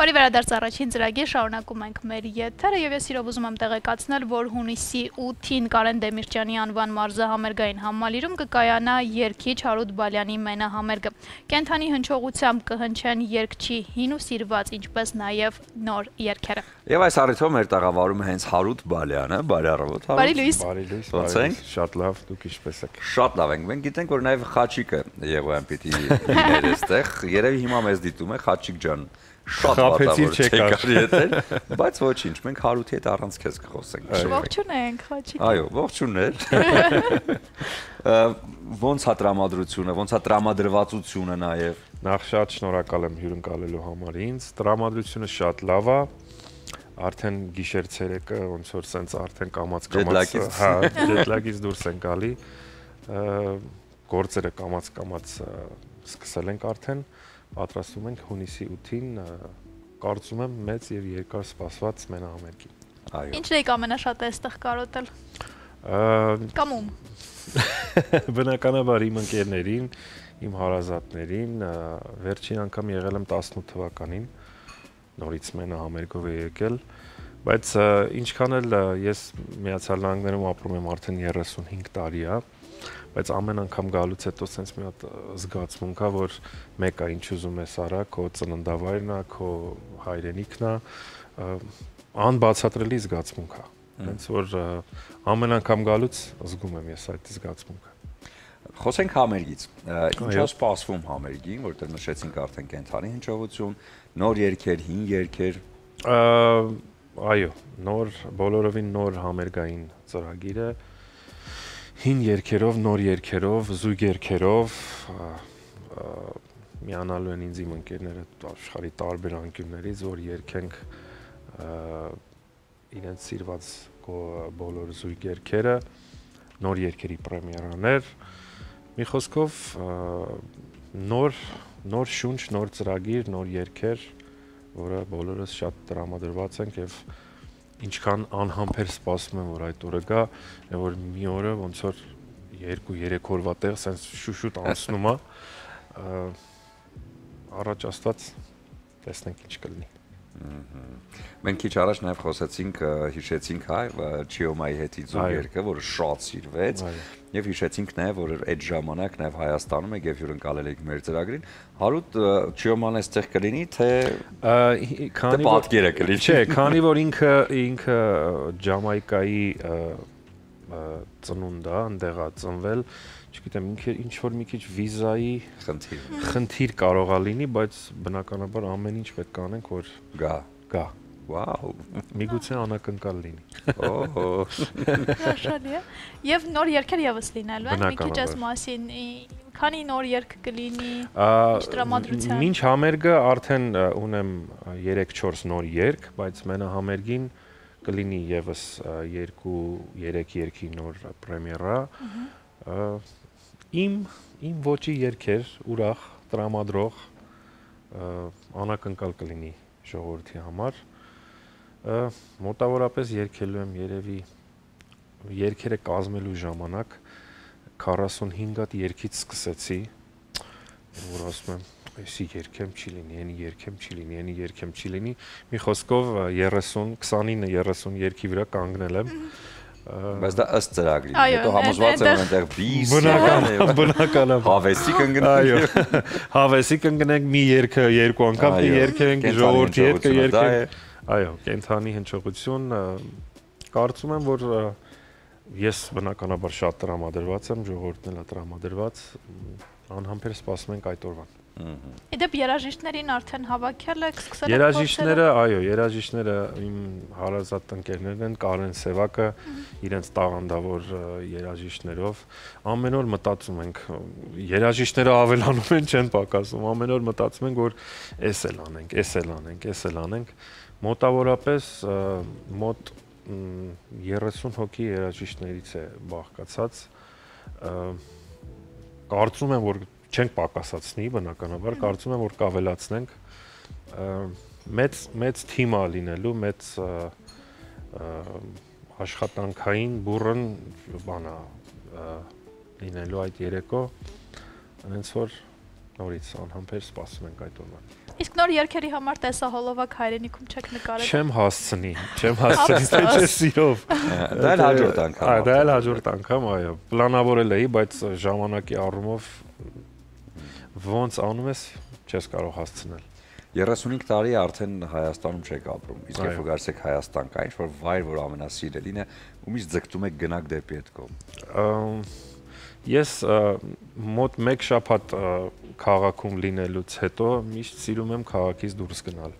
Բարի վերադարձ առաջին ծրագիր, շարունակում ենք մեր եթերը եւ ես իրոք ուզում եմ տեղեկացնել, որ հունիսի 8-ին Կարեն Դեմիրճյանի անվան մարզահամերգային համալիրում կկայանա երգիչ Հարութ Բալյանի մենահամերգը։ Կենթանի հնչողությամբ կհնչեն երգչի հին ու սիրված, ինչպես նաեւ նոր երգերը։ Եվ այս առիթով մեր տաղավարում է հենց Հարութ Բալյանը, բարի առավոտ Հարութ։ Բարի լույս։ Բարի լույս, Ոնց ենք։ շատ լավ, դուք ինչպես եք։ Շատ լավ ենք։ Մենք գիտենք, որ նաև Խաչիկը Եղոյան պիտի լիներ այստեղ։ Երևի հիմա մեզ դիտում է Խաչիկ ջան։ Շատ խափեցիր չեկար եթեր, բայց ոչինչ, մենք Հարութի հետ առանց քեզ կխոսենք։ Ողջունենք, Խաչիկ։ Այո, ողջուններ։ Ոնց է տրամադրությունը, ոնց է տրամադրվածությունը նաև։ Նախ շատ շնորհակալ եմ հյուրընկալելու համար ինձ։ Տրամադրությունը շատ լավ է։ Արդեն գիշեր ցերեկը ոնց որ սենց արդեն կամած-կամած, հա, ջետլագից դուրս են գալի։ Գործերը կամած-կամած սկսել ենք արդեն։ Պատրաստում ենք հունիսի 8-ին, կարծում եմ մեծ եւ երկար սպասված մենահամերգին։ Այո։ Ինչն եք ամենաշատ այստեղ կարոտել։ Կամ ում։ Բնականաբար իմ ընկերներին, իմ հարազատներին, վերջին անգամ եղել եմ 18 թվականին, նորից մենահամերգով է եկել, բայց ինչքան էլ ես Միացյալ Նահանգներում ապրում եմ արդեն 35 տարի է, բայց ամեն անգամ գալուց հետո sense մի հատ զգացմունք կա, որ մեկը ինչ ուզում ես արա, քո ծննդավայրն է, քո հայրենիքն է, անբացատրելի զգացմունք է։ Հենց որ ամեն անգամ գալուց զգում եմ ես այդ զգացմունքը։ Խոսենք համերգից։ Ինչ է սպասվում համերգին, որտեղ նշեցինք արդեն կենթանի հնչողություն, նոր երգեր, հին երգեր։ Այո, բոլորովին նոր համերգային ծրագիր է։ Հին երգերով, նոր երգերով, զույգ երգերով միանալու են ինձ իմ ընկերները աշխարհի տարբեր անկյուններից, որ երգենք իրենց սիրված բոլոր զույգ երգերը, նոր երգերի պրեմիերաներ, մի խոսքով նոր շունչ, նոր ծրագիր, նոր երգեր, որը բոլորս շատ տրամադրված ենք եւ ինչքան անհամբեր սպասում եմ, որ այդ օրը գա, որ մի օրը ոնց որ 2-3 օրվա տեղ սենց շուշուտ անցնում է, առաջ աստված տեսնենք ինչ կլինի։ Մենք քիչ առաջ նաև խոսեցինք, հիշեցինք Չիոմայի հետի զույգ երգը, որը շատ սիրվեց, եւ հիշեցինք նաև, որ այդ ժամանակ նաև Հայաստանում եք եւ հյուրընկալել եք մեր ծրագրին։ Հարութ Չիոման այստեղ կլինի, թե պատկերը կլինի։ Չէ, քանի որ ինքը Ջամայկայի ծնունդ է, այնտեղ է ծնվել, չգիտեմ, ինքը ինչ որ մի քիչ վիզայի խնդիր կարող է լինի, բայց բնականաբար ամեն ինչ պետք է անենք, որ գա։ Վաու, միգուցե անակնկալ լինի։ Օհո։ Հաշալի է։ Եվ նոր երգեր եւս լինելու են, մի քիչ այս մասին, քանի նոր երգ կլինի, ինչ տրամադրության։ Մինչ համերգը արդեն ունեմ 3-4 նոր երգ, բայց մենահամերգին կլինի եւս 2-3 երգի նոր պրեմիերա։ Իմ ոճի երգեր, ուրախ, տրամադրող, անակնկալ կլինի ժողովրդի համար։ Մոտավորապես երգելու եմ երևի երգերը կազմելու ժամանակ 45 հատ երգից սկսեցի, որ ասում եմ, այսի երգեմ չի լինի, ენი երգեմ չի լինի, ენი երգեմ չի լինի, մի խոսքով 29-30 երգի վրա կանգնել եմ։ Բայց դա ըստ ծրագրի, հետո համոզված եմ այնտեղ բիս, բնականաբար հավեսի կընկնենք։ Այո, հավեսի կընկնենք մի երգը երկու անգամ կերգենք, ժողովրդի հետ կերգենք։ Այո, կենթանի հնչողություն, կարծում եմ, որ ես բնականաբար շատ տրամադրված եմ, ժողովուրդն էլ է տրամադրված, անհամբեր սպասում ենք այդ օրվան։ Իդեպ երաժիշտներին արդեն հավաքել եք, սկսել եք Երաժիշտները, այո, երաժիշտները իմ հարազատ ընկերներն են, Կարեն Սևակը, իրենց տաղանդավոր երաժիշտներով, ամեն օր մտածում ենք, երաժիշտները ավելանում են, չեն պակասում, ամեն օր մտածում ենք, որ էս էլ անենք, էս էլ անենք, էս էլ անենք, մոտավորապես մոտ 30 հոգի երաժիշտներից է բաղկացած, կարծում եմ, որ չենք պակասացնի, բնականաբար, կարծում եմ, որ կավելացնենք, մեծ թիմ է լինելու, մեծ աշխատանքային բուռն բան է լինելու այդ երեկո, հենց որ նորից անհամբեր սպասում ենք այդ օրվան։ Իսկ նոր երգերի համար տեսահոլովակ հայրենիքում չեք նկարել։ Չեմ հասցնի, թե սիրով։ Դա էլ հաջորդ անգամ։ Դա էլ հաջորդ անգամ, այո։ Պլանավորել էի, բայց ժամանակի առումով ոնց անում ես, չես կարող հասցնել։ 35 տարի արդեն Հայաստանում չեք ապրում։ Իսկ երբ գալիս եք Հայաստան, կա ինչ-որ վայր, որ ամենասիրելին է, ումից ձգտում եք գնաք դեպի այդ կողմ։ Ես մոտ 1 շաբաթ քաղաքում լինելուց հետո միշտ սիրում եմ քաղաքից դուրս գնալ։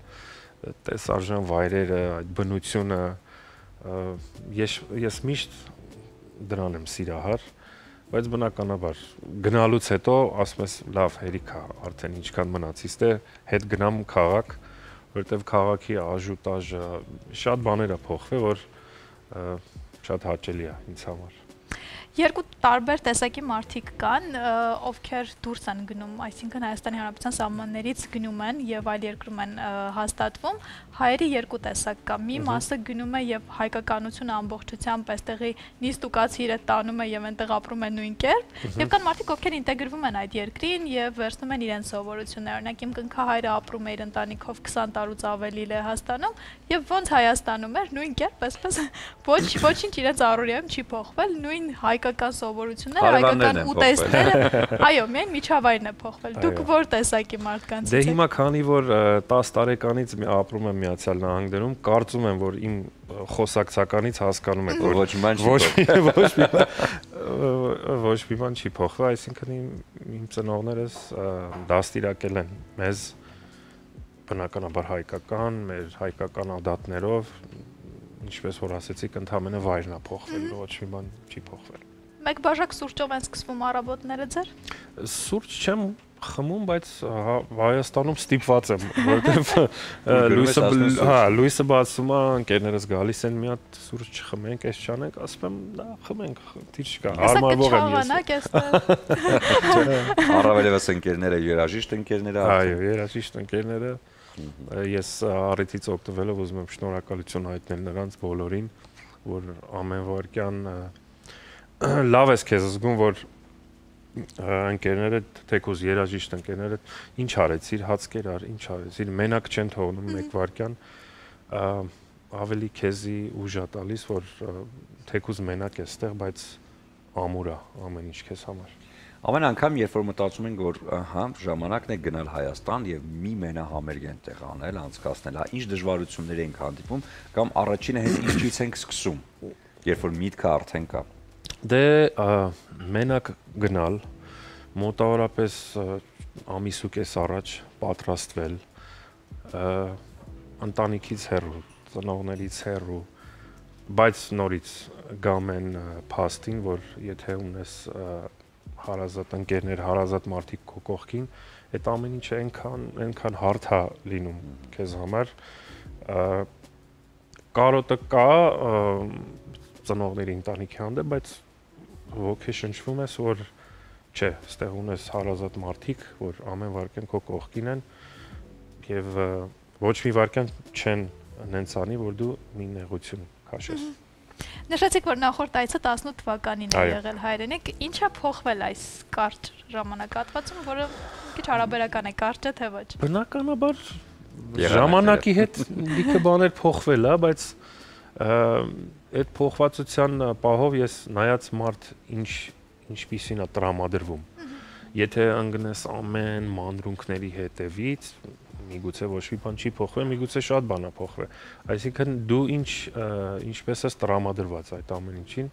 Տեսարժան վայրերը, այդ բնությունը, ես միշտ դրան եմ սիրահար, բայց բնականաբար գնալուց հետո ասում ես լավ հերիք է արդեն ինչքան մնացից դե հետ գնամ քաղաք, որովհետև քաղաքի աժուտաժը շատ բաներ է փոխվել, որ շատ հաճելի է ինձ համար։ Երկու տարբեր տեսակի մարդիկ կան, ովքեր դուրս են գնում, այսինքն Հայաստանի Հանրապետության սահմաններից գնում են եւ այլ երկրում են հաստատվում, հայերի երկու տեսակ կա։ Մի մասը գնում է եւ հայկականությունը ամբողջությամբ այստեղի նիստ ու կացիրը տանում է եւ այնտեղ ապրում են նույն կերպ, եւ կան մարդիկ, ովքեր ինտեգրվում են այդ երկրին եւ վերցնում են իրենց սովորությունները։ Օրինակ իմ կնքահայրը ապրում է իր ընտանիքով 20 տարուց ավելի Լեհաստանում եւ ոնց Հայաստանում էր նույն կերպ, այսպես ոչինչ իրենց առօրյայում չի փոխվել, նույն հայկական սովորությունները, հայկական ուտեստները, այո, միայն միջավայրն է փոխվել։ Դուք որ տեսակի մարդկանցից եք։ Դե հիմա քանի որ 10 տարեկանից ապրում եմ Միացյալ Նահանգներում, կարծում եմ, որ իմ խոսակցականից հասկանում եք, որ ոչ մի բան չի փոխվել, այսինքն իմ ծնողներս դաստիարակել են մեզ բնականաբար հայկական, մեր հայկական ադատներով, ինչպես որ ասեցիք, ընդհանրապես վայրն է փոխվել, ոչ մի բան չի փոխվել։ Մեկ բաժակ սուրճով են սկսվում առավոտները ձեր։ Սուրճ չեմ խմում, բայց Հայաստանում ստիպված եմ, որովհետև լույսը բացում է, ընկերներս գալիս են մի հատ սուրճ չխմենք, այս չանենք, ասում եմ, դա խմենք, թիվ չկա, հարմարվող եմ ես։ Առավելևս ընկերները երաժիշտ ընկերները։ Այո, երաժիշտ ընկերները։ Ես առիթից օգտվելով ուզում եմ շնորհակալություն հայտնել նրանց բոլորին, որ ամեն վարքյան լավ ես քեզ զգում, որ ընկերները, թեկուզ երաժիշտ ընկերները, ինչ արեցիր, հաց կերար, ինչ արեցիր, մենակ չեն թողնում մեկ վարքյան, ավելի քեզի ուժ է տալիս, որ թեկուզ մենակ ես ստեղ, բայց ամուր է ամեն ինչ քեզ համար։ Ամեն անգամ, երբ որ մտածում ենք, որ ժամանակն է գնալ Հայաստան եւ մի մենահամերգ այնտեղ անել, անցկացնել, ինչ դժվարություններ ենք հանդիպում, կամ առաջինը հենց ինչից ենք սկսում, երբ որ միտքը արդեն կա։ Դե մենակ գնալ, մոտավորապես ամիս ու կես առաջ պատրաստվել, ընտանիքից հեռու, ծնողներից հեռու, բայց նորից գամ են փաստին, որ եթե ունես հարազատ ընկերներ, հարազատ մարդիկ քո կողքին, այդ ամեն ինչը այնքան հարթ է լինում քեզ համար։ Կարոտը կա ծնողների ընտանիքի հանդեպ, բայց ոգեշնչվում ես, որ չէ, ստեղ ունես հարազատ մարդիկ, որ ամեն վարքյան քո կողքին են եւ ոչ մի վարքյան չեն նենց անի, որ դու մի նեղություն քաշես։ Նշեցիք, որ նախորդ այցը 18 թվականին է եղել հայրենիք, ինչ է փոխվել այս կարճ ժամանակահատվածում, որը քիչ հարաբերական է, կարճ է թե ոչ։ Բնականաբար ժամանակի հետ լիքը բաներ փոխվել է, բայց այդ փոխվածության պահով ես նայած մարդ ինչպիսին է տրամադրվում։ Եթե ընկնես ամեն մանրունքների հետևից, միգուցե ոչ մի բան չի փոխվել, միգուցե շատ բան է փոխվել։ Այսինքն դու ինչպես ես տրամադրված այդ ամեն ինչին,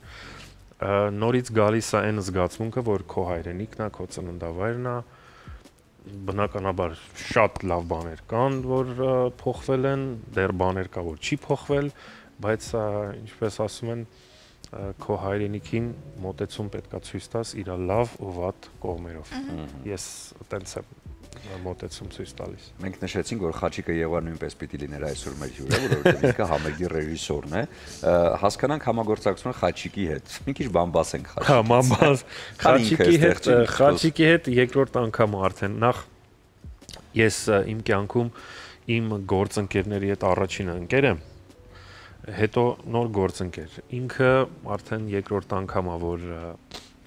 նորից գալիս է այն զգացմունքը, որ քո հայրենիքն է, քո ծննդավայրն է, բնականաբար շատ լավ բաներ կան, որ փոխվել են, դեռ բաներ կա, որ չի փոխվել, բայց ինչպես ասում են, քո հայրենիքին մոտեցում պետքա ցույց տաս իր լավ ու վատ կողմերով։ Ես այտենց եմ մոտեցում ցույց տալիս։ Մենք նշեցինք, որ Խաչիկը Եվան նույնպես պիտի լիներ այսօր մեր հյուրը, որովհետև ինքը համերգի ռեժիսորն է։ Հասկանանք համագործակցությունը Խաչիկի հետ։ Մի քիչ բամբասենք Խաչիկի։ Խաչիկի հետ երկրորդ անգամ արդեն նախ ես իմ կյանքում իմ գործընկերների հետ առաջինը ընկեր եմ, հետո նոր գործընկեր։ Ինքը արդեն երկրորդ անգամ է, որ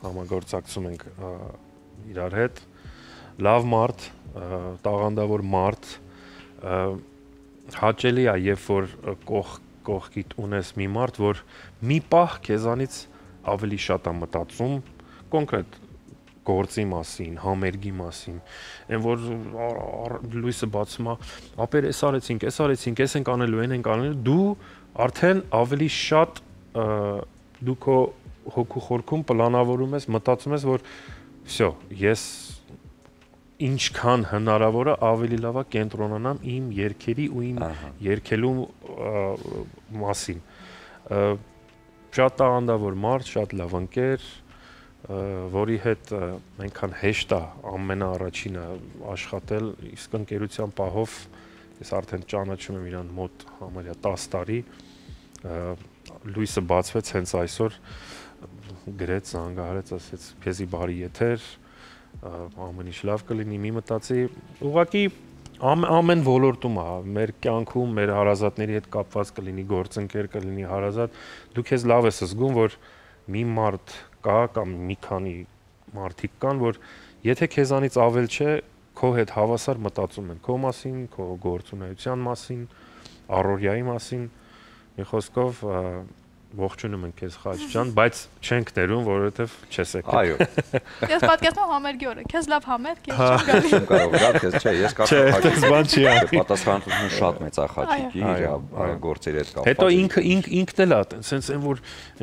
համագործակցում ենք իրար հետ։ Լավ մարդ, տաղանդավոր մարդ, հաճելի է, երբ որ կողքիդ ունես մի մարդ, որ մի պահ քեզանից ավելի շատ է մտածում կոնկրետ գործի մասին, համերգի մասին, այն որ լույսը բացում է, ապեր էս արեցինք, էս ենք անելու, այն ենք անելու, դու արդեն ավելի շատ դու քո հոգու խորքում պլանավորում ես, մտածում ես, որ всё, ես ինչքան հնարավոր է ավելի լավ է կենտրոնանամ իմ երգերի ու իմ երգելու մասին։ Շատ տաղանդավոր մարդ, շատ լավ ընկեր, որի հետ այնքան հեշտ է ամենաառաջինը աշխատել, իսկ ընկերության պահով ես արդեն ճանաչում եմ իրան մոտ համարյա 10 տարի, լույսը բացվեց հենց այսօր, գրեց, զանգահարեց, ասեց քեզի բարի եթեր, ամեն ինչ լավ կլինի, մի մտածի, ուղղակի ամեն ոլորտում է, մեր կյանքում, մեր հարազատների հետ կապված կլինի գործընկեր, կլինի հարազատ, դու քեզ լավ ես զգում, որ մի մարդ կա կամ մի քանի մարդիկ կան, որ եթե քեզանից ավել չէ, քո հետ հավասար մտածում են քո մասին, քո գործունեության մասին, առօրյայի մասին, մի խոսքով ողջունում ենք քեզ Խաչի ջան, բայց չենք ներում, որովհետև չես եկել։ Այո։ Ես պատկերացնում համերգի օրը, քեզ լավ համերգ, ես չեմ գալի։ Չեմ կարող գալ, քեզ չէ, ես կարծում եմ բան չի ա։ պատասխանատվությունը շատ մեծ է Խաչիկի իր գործերի հետ կապված։ Հետո ինքն էլ է, սենց այն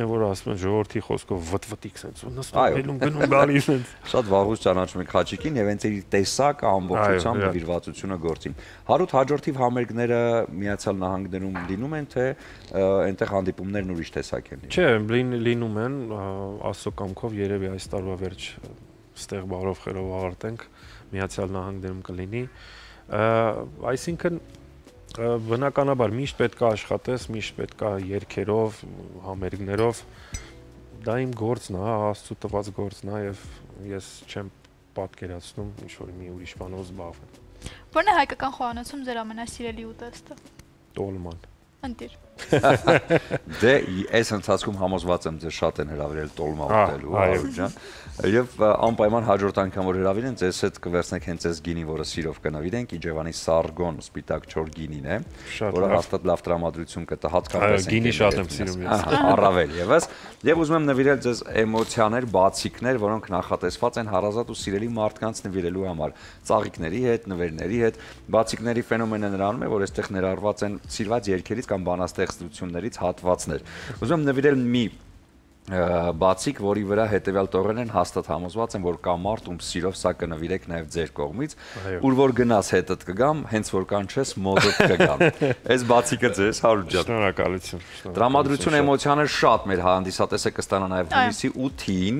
որ ասում են ժողովրդի խոսքով վտվտիկ սենց նստում գնում գալիս սենց։ Շատ վաղուց ճանաչում ենք Խաչիկին եւ հենց իր տեսակ ամբողջությամբ նվիրվածությունը գործին։ Հարութ հաջորդիվ համերգները Միացյալ Նահանգներում լինում են, թե այնտեղ հանդիպումներն ուրիշ տեսակ են։ Չէ, լինում են, Աստծո կամքով երևի այս տարվա վերջ ստեղ բարով խերով ավարտենք, Միացյալ Նահանգներում կլինի։ Այսինքն բնականաբար միշտ պետք է աշխատես, միշտ պետք է երգերով, համերգներով, դա իմ գործն է, Աստծո տված գործն է եւ ես չեմ պատկերացնում ինչ որ մի ուրիշ բանով զբաղվեմ։ Որն է հայկական խոհանոցում ձեր ամենասիրելի ուտեստը։ Տոլման։ Ընտիր։ Դե այս ընթացքում համոզված եմ ձեզ շատ են հրավիրել տոլմա ուտելու, Հարութ ջան, եւ անպայման հաջորդ անգամ որ հրավիրեն, ձեզ հետ կվերցնենք հենց այս գինի, որը սիրով կնվիրենք, Իջևանի Սարգոն սպիտակ չոր գինին է, որը հաստատ լավ տրամադրություն կտա հատկապես գինի շատ եմ սիրում ես։ Առավել եւս, եւ ուզում եմ նվիրել ձեզ էմոցիաներ, բացիկներ, որոնք նախատեսված են հարազատ ու սիրելի մարդկանց նվիրելու համար, ծաղիկների հետ, նվերների հետ, բացիկների ֆենոմենը նրանում է, որ այստեղ ներառված են սիրված երգերից կամ բանաստեղծություններից հատվածներ։ Ուզում եմ նվիրել մի բացիկ, որի վրա հետևյալ տողերն են, հաստատ համոզված եմ, որ կա մարդ, ում սիրով սա կնվիրեք նաև ձեր կողմից, ուր որ գնաս հետդ կգամ, հենց որ կանչես մոդդ կգամ։ Այս բացիկը ձեզ, Հարութ ջան։ Շնորհակալություն։ Տրամադրություն էմոցիաներ շատ մեր հանդիսատեսը կստանա նաև հունիսի 8-ին,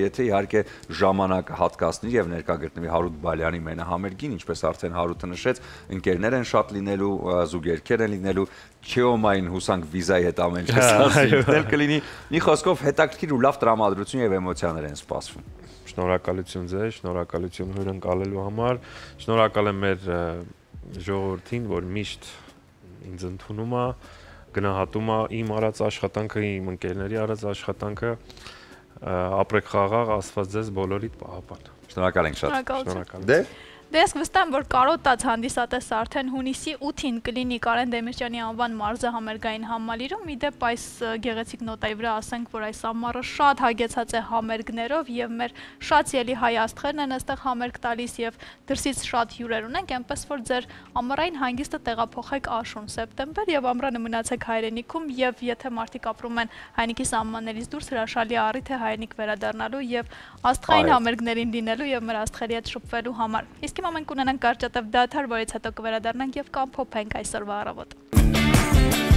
եթե իհարկե ժամանակ հատկացնի եւ ներկա գտնվի Հարութ Բալյանի մենահամերգին, ինչպես արդեն Հարութը նշեց, ընկերներ են շատ լինելու, զուգերգեր են լինելու, Չեոմային հուսանք վիզայի հետ ամեն ինչ կստացվի կլինի։ Մի խոսքով հետաքրքիր ու լավ տրամադրություն եւ էմոցիաներ են սպասվում։ Շնորհակալություն ձեզ, շնորհակալություն հյուրընկալելու համար, շնորհակալ եմ մեր ժողովրդին, որ միշտ ինձ ընդունում է, գնահատում է իմ արած աշխատանքը, իմ ընկերների արած աշխատանքը, ապրեք խաղաղ, Աստված ձեզ բոլորիդ պահապան։ Շնորհակալ ենք շատ։ Շնորհակալություն։ Դե ես վստահ եմ, որ կարոտած հանդիսատեսը արդեն հունիսի 8-ին կլինի Կարեն Դեմիրճյանի անվան մարզահամերգային համալիրում։ Ի դեպ այս գեղեցիկ նոտայի վրա ասենք, որ այս ամառը շատ հագեցած է համերգներով եւ մեր շատ սիրելի հայ աստղերն են այստեղ համերգ տալիս եւ դրսից շատ հյուրեր ունենք, այնպես որ ձեր ամառային հանգիստը տեղափոխեք աշուն սեպտեմբեր եւ ամռանը մնացեք հայրենիքում եւ եթե մարդիկ ապրում են հայրենիքի սահմաններից դուրս, հրաշալի առիթ է հայրենիք վերադառնալու եւ աստղային համերգներին լինելու եւ մեր աստղերի հետ շփվելու համար։ Իսկ հիմա մենք ունենանք կարճատև դադար, որից հետո կվերադառնանք եւ կամփոփենք այսօրվա առավոտը։